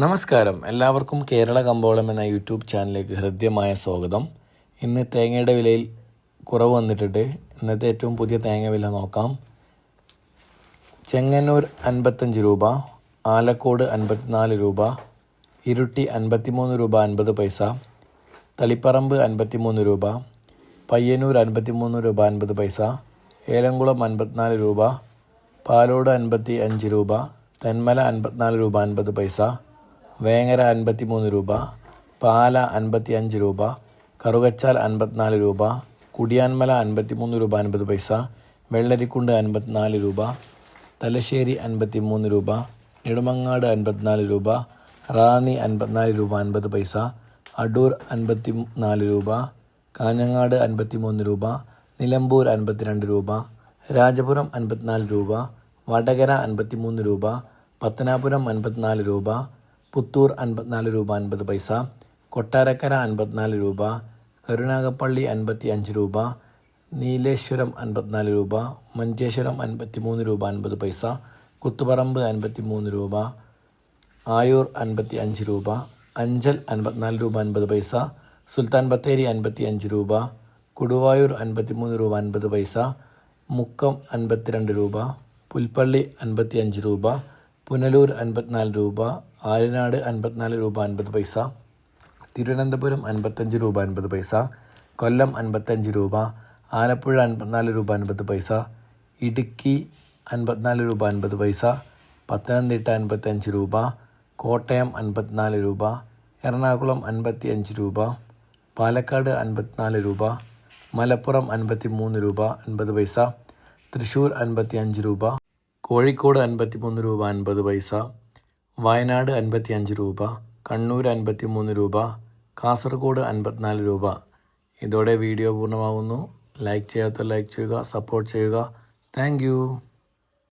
നമസ്കാരം, എല്ലാവർക്കും കേരള കമ്പോളം എന്ന യൂട്യൂബ് ചാനലിലേക്ക് ഹൃദ്യമായ സ്വാഗതം. ഇന്ന് തേങ്ങയുടെ വിലയിൽ കുറവ് വന്നിട്ടുണ്ട്. ഇന്നത്തെ ഏറ്റവും പുതിയ തേങ്ങ വില നോക്കാം. ചെങ്ങന്നൂർ 55 രൂപ, ആലക്കോട് 54 രൂപ, ഇരുട്ടി 53 രൂപ 50 പൈസ, തളിപ്പറമ്പ് 53 രൂപ, പയ്യന്നൂർ 53 രൂപ 50 പൈസ, ഏലംകുളം 54 രൂപ, പാലോട് 55 രൂപ, തെന്മല 54 രൂപ 50 പൈസ, വേങ്ങര 53 രൂപ, പാല 55 രൂപ, കറുകച്ചാൽ 54 രൂപ, കുടിയാൻമല 53 രൂപ 50 പൈസ, വെള്ളരിക്കുണ്ട് 54 രൂപ, തലശ്ശേരി 53 രൂപ, നെടുമങ്ങാട് 54 രൂപ, റാന്നി 54 രൂപ 50 പൈസ, അടൂർ 54 രൂപ, കാഞ്ഞങ്ങാട് 53 രൂപ, നിലമ്പൂർ 52 രൂപ, രാജപുരം 54 രൂപ, വടകര 53 രൂപ, പത്തനാപുരം 54 രൂപ, പുത്തൂർ 54 രൂപ 50 പൈസ, കൊട്ടാരക്കര 54 രൂപ, കരുനാഗപ്പള്ളി 55 രൂപ, നീലേശ്വരം 54 രൂപ, മഞ്ചേശ്വരം 53 രൂപ 50 പൈസ, കുത്തുപറമ്പ് 53 രൂപ, ആയൂർ 55 രൂപ, അഞ്ചൽ 54 രൂപ 50 പൈസ, സുൽത്താൻ ബത്തേരി 55 രൂപ, കൊടുവായൂർ 53 രൂപ 50 പൈസ, മുക്കം 52 രൂപ, പുൽപ്പള്ളി 55 രൂപ, പുനലൂർ 54 രൂപ, ആര്യനാട് 54 രൂപ 50 പൈസ, തിരുവനന്തപുരം 55 രൂപ 50 പൈസ, കൊല്ലം 55 രൂപ, ആലപ്പുഴ 54 രൂപ 50 പൈസ, ഇടുക്കി 54 രൂപ 50 പൈസ, പത്തനംതിട്ട 55 രൂപ, കോട്ടയം 54 രൂപ, എറണാകുളം 55 രൂപ, പാലക്കാട് 54 രൂപ, മലപ്പുറം 53 രൂപ 50 പൈസ, തൃശ്ശൂർ 55 രൂപ, കോഴിക്കോട് 53 രൂപ 50 പൈസ, വയനാട് 55 രൂപ, കണ്ണൂർ 53 രൂപ, കാസർഗോഡ് 54 രൂപ. ഇതോടെ വീഡിയോ പൂർണ്ണമാകുന്നു. ലൈക്ക് ചെയ്യാത്തവർ ലൈക്ക് ചെയ്യുക, സപ്പോർട്ട് ചെയ്യുക. താങ്ക്